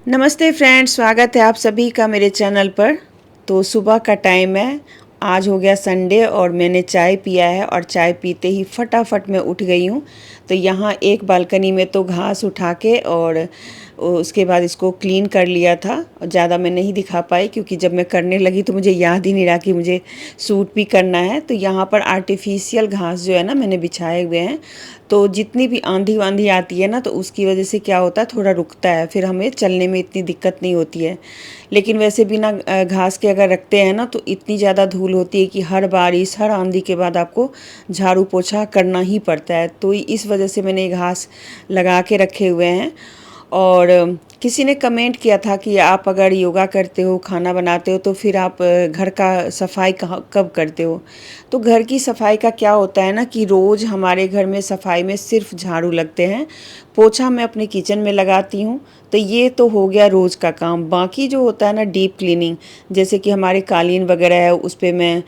नमस्ते फ्रेंड्स, स्वागत है आप सभी का मेरे चैनल पर। तो सुबह का टाइम है, आज हो गया संडे और मैंने चाय पिया है और चाय पीते ही फटाफट मैं उठ गई हूँ। तो यहाँ एक बालकनी में तो घास उठा के और उसके बाद इसको क्लीन कर लिया था। ज़्यादा मैं नहीं दिखा पाई क्योंकि जब मैं करने लगी तो मुझे याद ही नहीं रहा कि मुझे सूट भी करना है। तो यहाँ पर आर्टिफिशियल घास जो है ना मैंने बिछाए हुए हैं। तो जितनी भी आंधी वांधी आती है ना तो उसकी वजह से क्या होता है, थोड़ा रुकता है, फिर हमें चलने में इतनी दिक्कत नहीं होती है। लेकिन वैसे बिना घास के अगर रखते हैं ना तो इतनी ज़्यादा धूल होती है कि हर बारिश हर आंधी के बाद आपको झाड़ू पोछा करना ही पड़ता है। तो इस वजह से मैंने ये घास लगा के रखे हुए हैं। और किसी ने कमेंट किया था कि आप अगर योगा करते हो, खाना बनाते हो, तो फिर आप घर का सफाई कब करते हो। तो घर की सफाई का क्या होता है ना कि रोज़ हमारे घर में सफाई में सिर्फ झाड़ू लगते हैं, पोछा मैं अपने किचन में लगाती हूँ। तो ये तो हो गया रोज़ का काम। बाकी जो होता है ना डीप क्लीनिंग, जैसे कि हमारे कालीन वगैरह है उस पर मैं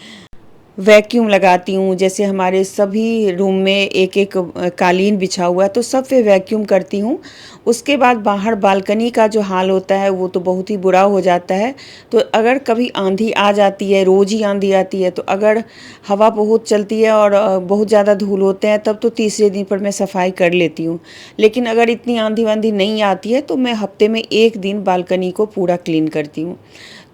वैक्यूम लगाती हूँ। जैसे हमारे सभी रूम में एक एक कालीन बिछा हुआ है तो सब पे वैक्यूम करती हूँ। उसके बाद बाहर बालकनी का जो हाल होता है वो तो बहुत ही बुरा हो जाता है। तो अगर कभी आंधी आ जाती है, रोज़ ही आंधी आती है, तो अगर हवा बहुत चलती है और बहुत ज़्यादा धूल होते हैं तब तो तीसरे दिन पर मैं सफाई कर लेती हूँ। लेकिन अगर इतनी आंधी वांधी नहीं आती है तो मैं हफ्ते में एक दिन बालकनी को पूरा क्लीन करती हूँ।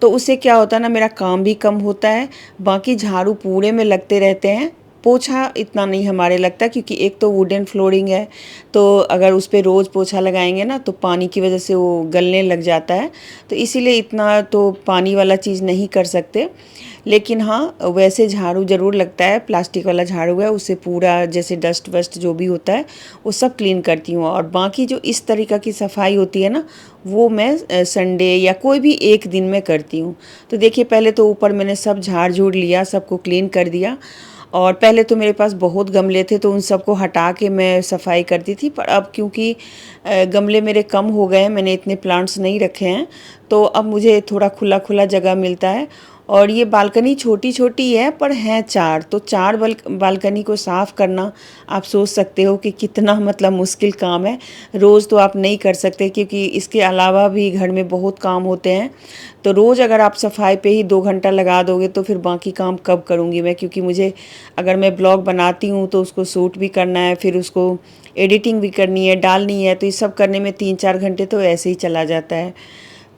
तो उससे क्या होता है ना, मेरा काम भी कम होता है। बाकी झाड़ू पूरे में लगते रहते हैं, पोछा इतना नहीं हमारे लगता क्योंकि एक तो वुडन फ्लोरिंग है। तो अगर उस पर रोज़ पोछा लगाएंगे ना तो पानी की वजह से वो गलने लग जाता है। तो इसीलिए इतना तो पानी वाला चीज़ नहीं कर सकते। लेकिन हाँ, वैसे झाड़ू ज़रूर लगता है। प्लास्टिक वाला झाड़ू है, उससे पूरा जैसे डस्ट वस्ट जो भी होता है वो सब क्लीन करती हूँ। और बाकी जो इस तरीक़ा की सफाई होती है ना वो मैं संडे या कोई भी एक दिन में करती हूँ। तो देखिए, पहले तो ऊपर मैंने सब झाड़ झूड़ लिया, सबको क्लीन कर दिया। और पहले तो मेरे पास बहुत गमले थे तो उन सबको हटा के मैं सफाई करती थी। पर अब क्योंकि गमले मेरे कम हो गए हैं, मैंने इतने प्लांट्स नहीं रखे हैं, तो अब मुझे थोड़ा खुला खुला जगह मिलता है। और ये बालकनी छोटी छोटी है पर हैं चार, तो चार बालकनी को साफ़ करना आप सोच सकते हो कि कितना मतलब मुश्किल काम है। रोज़ तो आप नहीं कर सकते क्योंकि इसके अलावा भी घर में बहुत काम होते हैं। तो रोज़ अगर आप सफाई पे ही 2 घंटा लगा दोगे तो फिर बाकी काम कब करूँगी मैं, क्योंकि मुझे अगर मैं ब्लॉग बनाती हूँ तो उसको शूट भी करना है, फिर उसको एडिटिंग भी करनी है, डालनी है। तो ये सब करने में 3-4 घंटे तो ऐसे ही चला जाता है।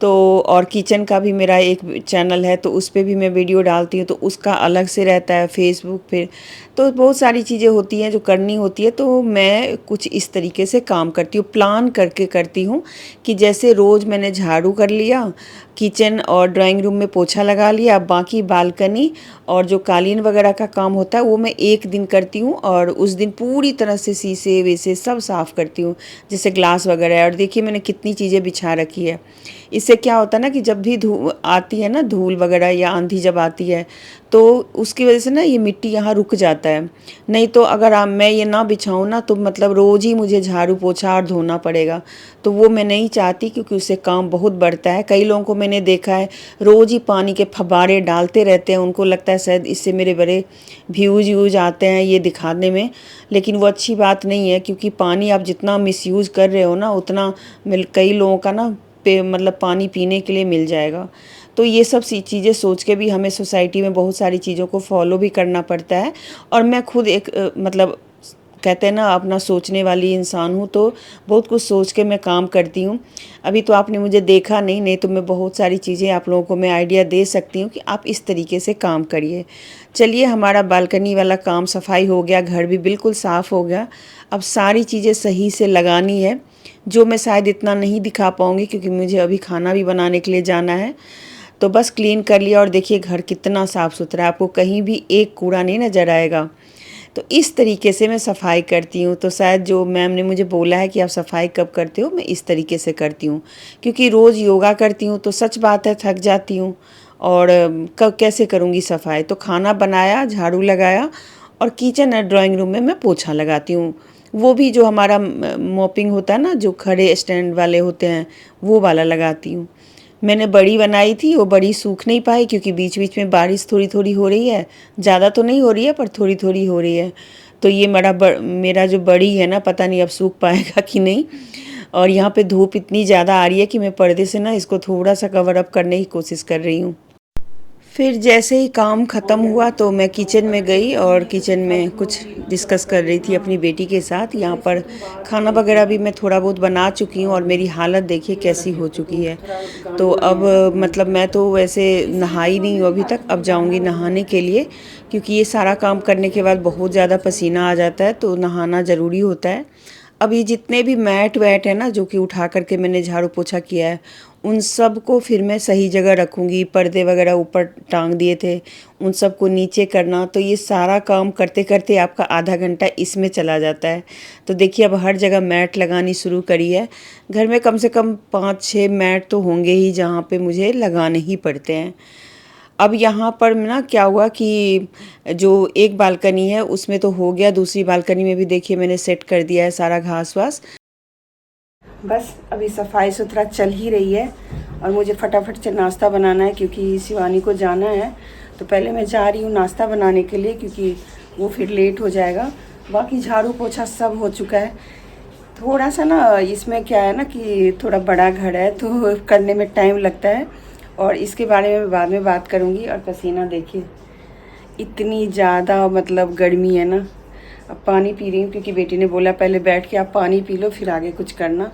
तो और किचन का भी मेरा एक चैनल है तो उस पे भी मैं वीडियो डालती हूँ, तो उसका अलग से रहता है फेसबुक पे। तो बहुत सारी चीज़ें होती हैं जो करनी होती है। तो मैं कुछ इस तरीके से काम करती हूँ, प्लान करके करती हूँ कि जैसे रोज़ मैंने झाड़ू कर लिया, किचन और ड्राइंग रूम में पोछा लगा लिया, बाकी बालकनी और जो कालीन वगैरह का काम होता है वो मैं एक दिन करती हूँ। और उस दिन पूरी तरह से शीशे वैसे सब साफ़ करती हूँ, जैसे ग्लास वगैरह है। और देखिए मैंने कितनी चीज़ें बिछा रखी है। इससे क्या होता है ना कि जब भी आती है ना धूल वगैरह या आंधी जब आती है तो उसकी वजह से ना ये मिट्टी यहाँ रुक जाता है। नहीं तो अगर मैं ये ना बिछाऊँ ना तो मतलब रोज़ ही मुझे झाड़ू पोछा और धोना पड़ेगा। तो वो मैं नहीं चाहती क्योंकि उससे काम बहुत बढ़ता है। कई लोगों को मैंने देखा है रोज़ ही पानी के फव्वारे डालते रहते हैं, उनको लगता है शायद इससे मेरे बड़े व्यूज़ आते हैं ये दिखाने में। लेकिन वो अच्छी बात नहीं है क्योंकि पानी आप जितना मिसयूज़ कर रहे हो ना उतना कई लोगों का ना पे मतलब पानी पीने के लिए मिल जाएगा। तो ये सब चीज़ें सोच के भी हमें सोसाइटी में बहुत सारी चीज़ों को फॉलो भी करना पड़ता है। और मैं खुद एक मतलब कहते हैं ना अपना सोचने वाली इंसान हूँ, तो बहुत कुछ सोच के मैं काम करती हूँ। अभी तो आपने मुझे देखा नहीं तो मैं बहुत सारी चीज़ें आप लोगों को मैं आइडिया दे सकती हूँ कि आप इस तरीके से काम करिए। चलिए, हमारा बालकनी वाला काम सफाई हो गया, घर भी बिल्कुल साफ़ हो गया। अब सारी चीज़ें सही से लगानी है, जो मैं शायद इतना नहीं दिखा पाऊँगी क्योंकि मुझे अभी खाना भी बनाने के लिए जाना है। तो बस क्लीन कर लिया और देखिए घर कितना साफ़ सुथरा है, आपको कहीं भी एक कूड़ा नहीं नज़र आएगा। तो इस तरीके से मैं सफाई करती हूँ। तो शायद जो मैम ने मुझे बोला है कि आप सफाई कब करते हो, मैं इस तरीके से करती हूँ क्योंकि रोज़ योगा करती हूँ तो सच बात है थक जाती हूँ। और कब कैसे करूँगी सफाई। तो खाना बनाया, झाड़ू लगाया और किचन और ड्राइंग रूम में मैं पोछा लगाती हूँ। वो भी जो हमारा मॉपिंग होता है ना, जो खड़े स्टैंड वाले होते हैं, वो वाला लगाती हूँ। मैंने बड़ी बनाई थी, वो बड़ी सूख नहीं पाई क्योंकि बीच बीच में बारिश थोड़ी थोड़ी हो रही है। ज़्यादा तो नहीं हो रही है पर थोड़ी थोड़ी हो रही है। तो ये मेरा जो बड़ी है ना, पता नहीं अब सूख पाएगा कि नहीं। और यहाँ पे धूप इतनी ज़्यादा आ रही है कि मैं पर्दे से ना इसको थोड़ा सा कवर अप करने की कोशिश कर रही हूँ। फिर जैसे ही काम ख़त्म हुआ तो मैं किचन में गई और किचन में कुछ डिस्कस कर रही थी अपनी बेटी के साथ। यहाँ पर खाना वगैरह भी मैं थोड़ा बहुत बना चुकी हूँ और मेरी हालत देखिए कैसी हो चुकी है। तो अब मतलब मैं तो वैसे नहाई नहीं हूँ अभी तक, अब जाऊँगी नहाने के लिए, क्योंकि ये सारा काम करने के बाद बहुत ज़्यादा पसीना आ जाता है तो नहाना ज़रूरी होता है। अब ये जितने भी मैट वैट है ना जो कि उठा करके मैंने झाड़ू पोछा किया है, उन सब को फिर मैं सही जगह रखूँगी। पर्दे वगैरह ऊपर टांग दिए थे, उन सब को नीचे करना, तो ये सारा काम करते करते आपका आधा घंटा इसमें चला जाता है। तो देखिए अब हर जगह मैट लगानी शुरू करी है। घर में कम से कम 5-6 मैट तो होंगे ही जहाँ पे मुझे लगाने ही पड़ते हैं। अब यहाँ पर ना क्या हुआ कि जो एक बालकनी है उसमें तो हो गया, दूसरी बालकनी में भी देखिए मैंने सेट कर दिया है सारा घास वास। बस अभी सफाई सुथरा चल ही रही है और मुझे फटाफट से नाश्ता बनाना है क्योंकि शिवानी को जाना है। तो पहले मैं जा रही हूँ नाश्ता बनाने के लिए क्योंकि वो फिर लेट हो जाएगा। बाकी झाड़ू पोछा सब हो चुका है। थोड़ा सा ना इसमें क्या है ना कि थोड़ा बड़ा घर है तो करने में टाइम लगता है, और इसके बारे में बाद में बात करूँगी। और पसीना देखिए इतनी ज़्यादा मतलब गर्मी है ना। अब पानी पी रही हूँ क्योंकि बेटी ने बोला पहले बैठ के आप पानी पी लो फिर आगे कुछ करना।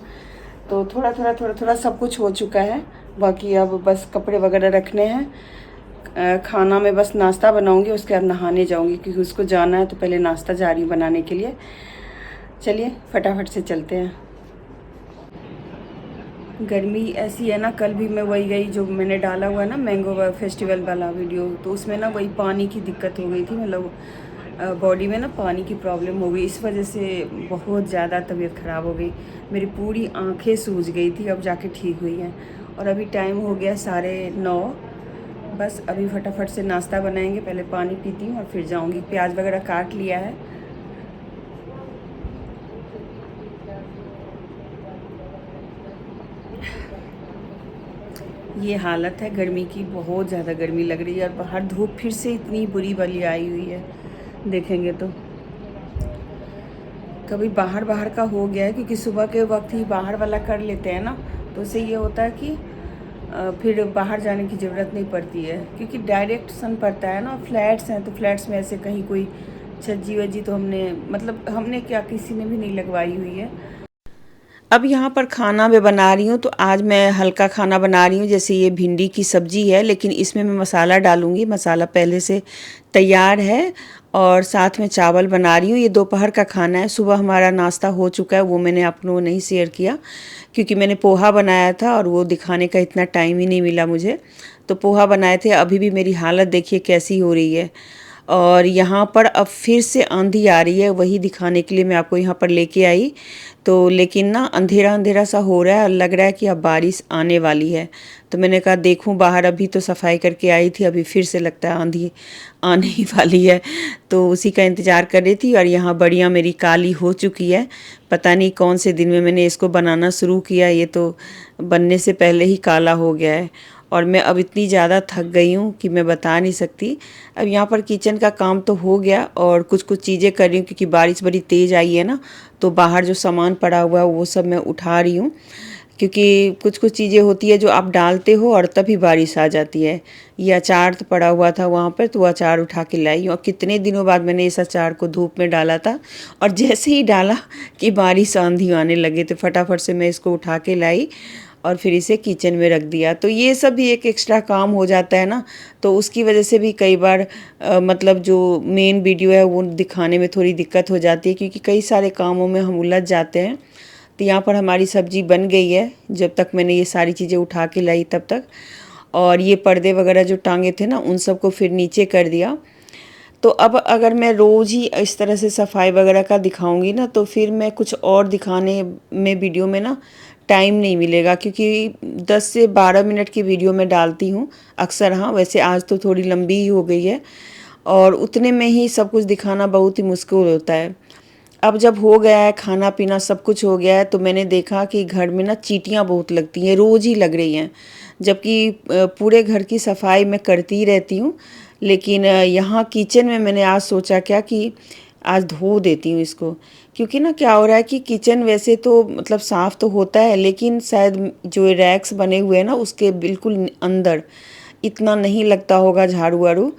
तो थोड़ा सब कुछ हो चुका है। बाकी अब बस कपड़े वगैरह रखने हैं। खाना में बस नाश्ता बनाऊंगी, उसके बाद नहाने जाऊंगी क्योंकि उसको जाना है। तो पहले नाश्ता जा रही हूँ बनाने के लिए। चलिए फटाफट से चलते हैं। गर्मी ऐसी है ना, कल भी मैं वही गई जो मैंने डाला हुआ है ना मैंगो फेस्टिवल वाला वीडियो, तो उसमें ना वही पानी की दिक्कत हो गई थी। मतलब बॉडी में ना पानी की प्रॉब्लम हो गई, इस वजह से बहुत ज़्यादा तबीयत ख़राब हो गई। मेरी पूरी आंखें सूज गई थी, अब जाके ठीक हुई हैं। और अभी टाइम हो गया 9:30। बस अभी फटाफट से नाश्ता बनाएंगे, पहले पानी पीती हूँ और फिर जाऊँगी। प्याज वगैरह काट लिया है। ये हालत है गर्मी की, बहुत ज़्यादा गर्मी लग रही है और बाहर धूप फिर से इतनी बुरी वाली आई हुई है, देखेंगे तो। कभी बाहर का हो गया है क्योंकि सुबह के वक्त ही बाहर वाला कर लेते हैं ना, तो उससे ये होता है कि फिर बाहर जाने की ज़रूरत नहीं पड़ती है क्योंकि डायरेक्ट सन पड़ता है ना। फ्लैट्स हैं तो फ्लैट्स में ऐसे कहीं कोई छज्जी वज्जी तो हमने क्या किसी ने भी नहीं लगवाई हुई है। अब यहाँ पर खाना मैं बना रही हूँ तो आज मैं हल्का खाना बना रही हूँ। जैसे ये भिंडी की सब्जी है, लेकिन इसमें मैं मसाला डालूँगी। मसाला पहले से तैयार है और साथ में चावल बना रही हूँ। ये दोपहर का खाना है। सुबह हमारा नाश्ता हो चुका है, वो मैंने आप लोगों को नहीं शेयर किया क्योंकि मैंने पोहा बनाया था और वो दिखाने का इतना टाइम ही नहीं मिला मुझे। तो पोहा बनाए थे। अभी भी मेरी हालत देखिए कैसी हो रही है। और यहाँ पर अब फिर से आंधी आ रही है, वही दिखाने के लिए मैं आपको यहाँ पर लेके आई। तो लेकिन ना अंधेरा अंधेरा सा हो रहा है और लग रहा है कि अब बारिश आने वाली है। तो मैंने कहा देखूं बाहर, अभी तो सफाई करके आई थी, अभी फिर से लगता है आंधी आने ही वाली है। तो उसी का इंतज़ार कर रही थी। और यहाँ बढ़िया मेरी काली हो चुकी है। पता नहीं कौन से दिन में मैंने इसको बनाना शुरू किया, ये तो बनने से पहले ही काला हो गया है। और मैं अब इतनी ज़्यादा थक गई हूँ कि मैं बता नहीं सकती। अब यहाँ पर किचन का काम तो हो गया और कुछ चीज़ें कर रही हूँ क्योंकि बारिश बड़ी तेज़ आई है ना। तो बाहर जो सामान पड़ा हुआ है वो सब मैं उठा रही हूँ क्योंकि कुछ चीज़ें होती है जो आप डालते हो और तभी बारिश आ जाती है। ये अचार तो पड़ा हुआ था वहाँ पर, तो वो अचार उठा के लाई हूँ। और कितने दिनों बाद मैंने इस अचार को धूप में डाला था और जैसे ही डाला कि बारिश आंधी आने लगे, तो फटाफट से मैं इसको उठा के लाई और फिर इसे किचन में रख दिया। तो ये सब भी एक एक्स्ट्रा काम हो जाता है ना, तो उसकी वजह से भी कई बार मतलब जो मेन वीडियो है वो दिखाने में थोड़ी दिक्कत हो जाती है क्योंकि कई सारे कामों में हम उलझ जाते हैं। तो यहाँ पर हमारी सब्जी बन गई है जब तक मैंने ये सारी चीज़ें उठा के लाई तब तक। और ये पर्दे वगैरह जो टांगे थे ना उन सबको फिर नीचे कर दिया। तो अब अगर मैं रोज़ ही इस तरह से सफाई वगैरह का दिखाऊंगी ना तो फिर मैं कुछ और दिखाने में वीडियो में ना टाइम नहीं मिलेगा क्योंकि 10 से 12 मिनट की वीडियो मैं डालती हूँ अक्सर। हाँ वैसे आज तो थोड़ी लंबी ही हो गई है और उतने में ही सब कुछ दिखाना बहुत ही मुश्किल होता है। अब जब हो गया है खाना पीना सब कुछ हो गया है तो मैंने देखा कि घर में ना चींटियाँ बहुत लगती हैं, रोज़ ही लग रही हैं। जबकि पूरे घर की सफाई मैं करती ही रहती हूँ, लेकिन यहाँ किचन में मैंने आज सोचा क्या कि आज धो देती हूँ इसको, क्योंकि ना क्या हो रहा है कि किचन वैसे तो मतलब साफ़ तो होता है, लेकिन शायद जो रैक्स बने हुए हैं ना उसके बिल्कुल अंदर इतना नहीं लगता होगा झाड़ू वाड़ू।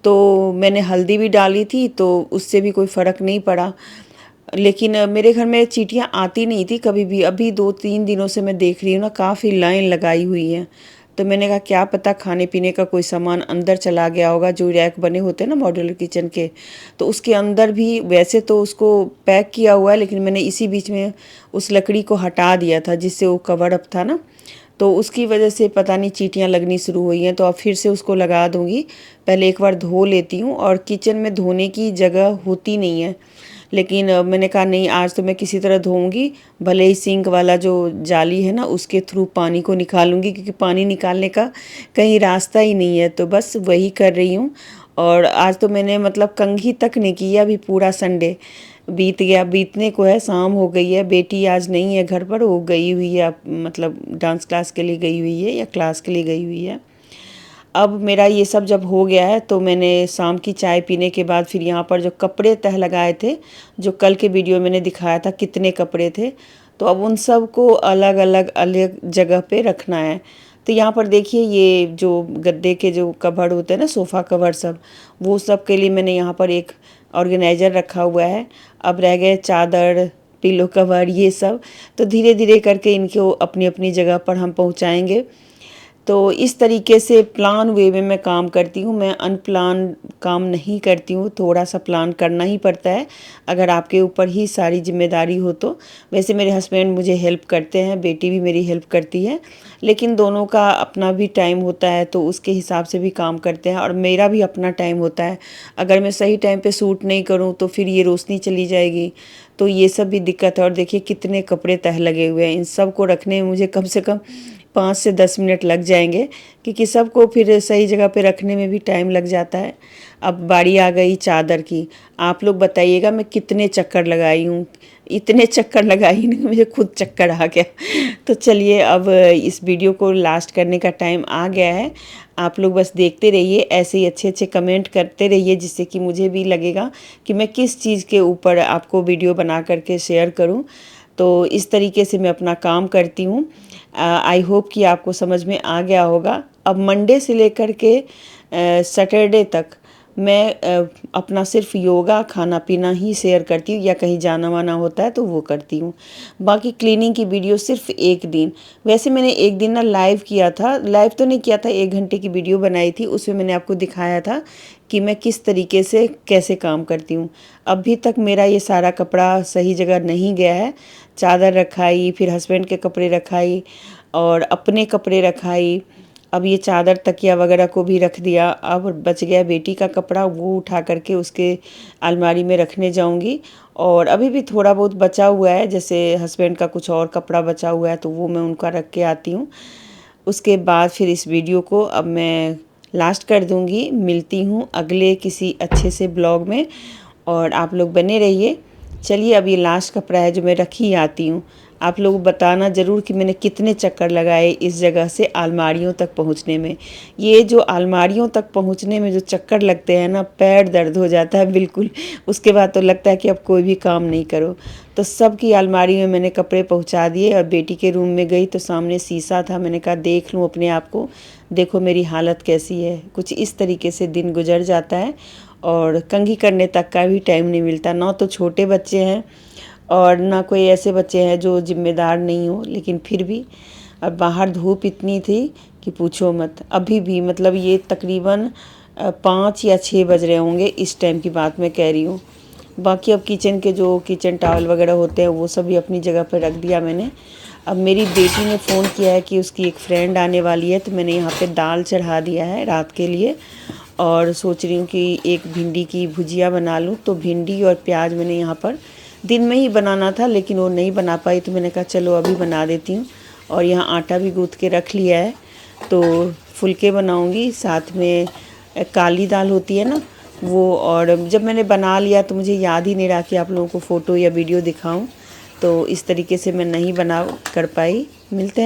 तो मैंने हल्दी भी डाली थी तो उससे भी कोई फ़र्क नहीं पड़ा। लेकिन मेरे घर में चींटियाँ आती नहीं थी कभी भी। अभी 2-3 दिनों से मैं देख रही हूँ ना, काफ़ी लाइन लगाई हुई है। तो मैंने कहा क्या पता खाने पीने का कोई सामान अंदर चला गया होगा, जो रैक बने होते हैं ना मॉड्यूलर किचन के, तो उसके अंदर भी। वैसे तो उसको पैक किया हुआ है, लेकिन मैंने इसी बीच में उस लकड़ी को हटा दिया था जिससे वो कवर अप था ना, तो उसकी वजह से पता नहीं चींटियाँ लगनी शुरू हुई हैं। तो अब फिर से उसको लगा दूँगी। पहले एक बार धो लेती हूँ, और किचन में धोने की जगह होती नहीं है, लेकिन मैंने कहा नहीं, आज तो मैं किसी तरह धोऊंगी। भले ही सिंक वाला जो जाली है ना उसके थ्रू पानी को निकालूंगी, क्योंकि पानी निकालने का कहीं रास्ता ही नहीं है, तो बस वही कर रही हूँ। और आज तो मैंने मतलब कंघी तक नहीं की है। अभी पूरा संडे बीत गया, बीतने को है, शाम हो गई है। बेटी आज नहीं है घर पर, वो गई हुई है, मतलब डांस क्लास के लिए गई हुई है या क्लास के लिए गई हुई है। अब मेरा ये सब जब हो गया है तो मैंने शाम की चाय पीने के बाद फिर यहाँ पर जो कपड़े तह लगाए थे, जो कल के वीडियो मैंने दिखाया था कितने कपड़े थे, तो अब उन सब को अलग अलग अलग जगह पे रखना है। तो यहाँ पर देखिए, ये जो गद्दे के जो कवर होते हैं ना, सोफ़ा कवर सब, वो सब के लिए मैंने यहाँ पर एक ऑर्गेनाइज़र रखा हुआ है। अब रह गए चादर, पिलो कवर, ये सब। तो धीरे धीरे करके इनको अपनी अपनी जगह पर हम पहुँचाएँगे। तो इस तरीके से प्लान वे में मैं काम करती हूँ। मैं अनप्लान काम नहीं करती हूँ। थोड़ा सा प्लान करना ही पड़ता है अगर आपके ऊपर ही सारी जिम्मेदारी हो तो। वैसे मेरे हस्बैंड मुझे हेल्प करते हैं, बेटी भी मेरी हेल्प करती है, लेकिन दोनों का अपना भी टाइम होता है तो उसके हिसाब से भी काम करते हैं, और मेरा भी अपना टाइम होता है। अगर मैं सही टाइम पे सूट नहीं करूँ तो फिर ये रोशनी चली जाएगी, तो ये सब भी दिक्कत है। और देखिए कितने कपड़े तह लगे हुए हैं, इन सब को रखने में मुझे कम से कम 5 से 10 मिनट लग जाएंगे, क्योंकि सबको फिर सही जगह पे रखने में भी टाइम लग जाता है। अब बारी आ गई चादर की। आप लोग बताइएगा मैं कितने चक्कर लगाई हूँ। इतने चक्कर लगाई नहीं, मुझे खुद चक्कर आ गया। तो चलिए, अब इस वीडियो को लास्ट करने का टाइम आ गया है। आप लोग बस देखते रहिए, ऐसे ही अच्छे अच्छे कमेंट करते रहिए, जिससे कि मुझे भी लगेगा कि मैं किस चीज़ के ऊपर आपको वीडियो बना करके शेयर करूं। तो इस तरीके से मैं अपना काम करती हूँ। आई होप कि आपको समझ में आ गया होगा। अब मंडे से लेकर के सैटरडे तक मैं अपना सिर्फ योगा, खाना पीना ही शेयर करती हूँ, या कहीं जाना वाना होता है तो वो करती हूँ। बाकी क्लीनिंग की वीडियो सिर्फ एक दिन। वैसे मैंने एक दिन ना लाइव किया था, लाइव तो नहीं किया था, 1 घंटे की वीडियो बनाई थी, उसमें मैंने आपको दिखाया था कि मैं किस तरीके से कैसे काम करती हूँ। अभी तक मेरा ये सारा कपड़ा सही जगह नहीं गया है। चादर रखाई, फिर हस्बैंड के कपड़े रखाई, और अपने कपड़े रखाई। अब ये चादर तकिया वगैरह को भी रख दिया। अब बच गया बेटी का कपड़ा, वो उठा करके उसके अलमारी में रखने जाऊंगी। और अभी भी थोड़ा बहुत बचा हुआ है, जैसे हस्बैंड का कुछ और कपड़ा बचा हुआ है तो वो मैं उनका रख के आती हूँ। उसके बाद फिर इस वीडियो को अब मैं लास्ट कर दूंगी। मिलती हूँ अगले किसी अच्छे से ब्लॉग में, और आप लोग बने रहिए। चलिए, अब ये लास्ट कपड़ा है जो मैं रखी आती हूँ। आप लोग बताना ज़रूर कि मैंने कितने चक्कर लगाए इस जगह से अलमारियों तक पहुँचने में। ये जो अलमारियों तक पहुँचने में जो चक्कर लगते हैं ना, पैर दर्द हो जाता है बिल्कुल। उसके बाद तो लगता है कि अब कोई भी काम नहीं करो। तो सबकी अलमारी में मैंने कपड़े पहुँचा दिए, और बेटी के रूम में गई तो सामने शीशा था, मैंने कहा देख लूँ अपने आप को, देखो मेरी हालत कैसी है। कुछ इस तरीके से दिन गुजर जाता है, और कंघी करने तक का भी टाइम नहीं मिलता। ना तो छोटे बच्चे हैं, और ना कोई ऐसे बच्चे हैं जो जिम्मेदार नहीं हो, लेकिन फिर भी। और बाहर धूप इतनी थी कि पूछो मत। अभी भी मतलब ये तकरीबन 5 या 6 बज रहे होंगे, इस टाइम की बात मैं कह रही हूँ। बाकी अब किचन के जो किचन टॉवल वगैरह होते हैं वो सब भी अपनी जगह पर रख दिया मैंने। अब मेरी बेटी ने फ़ोन किया है कि उसकी एक फ्रेंड आने वाली है, तो मैंने यहाँ पे दाल चढ़ा दिया है रात के लिए, और सोच रही हूँ कि एक भिंडी की भुजिया बना लूँ। तो भिंडी और प्याज मैंने यहाँ पर दिन में ही बनाना था, लेकिन वो नहीं बना पाई, तो मैंने कहा चलो अभी बना देती हूँ। और यहाँ आटा भी गूँथ के रख लिया है, तो फुलके बनाऊँगी। साथ में काली दाल होती है ना वो। और जब मैंने बना लिया तो मुझे याद ही नहीं रहा कि आप लोगों को फ़ोटो या वीडियो दिखाऊं, तो इस तरीके से मैं नहीं बना कर पाई। मिलते हैं।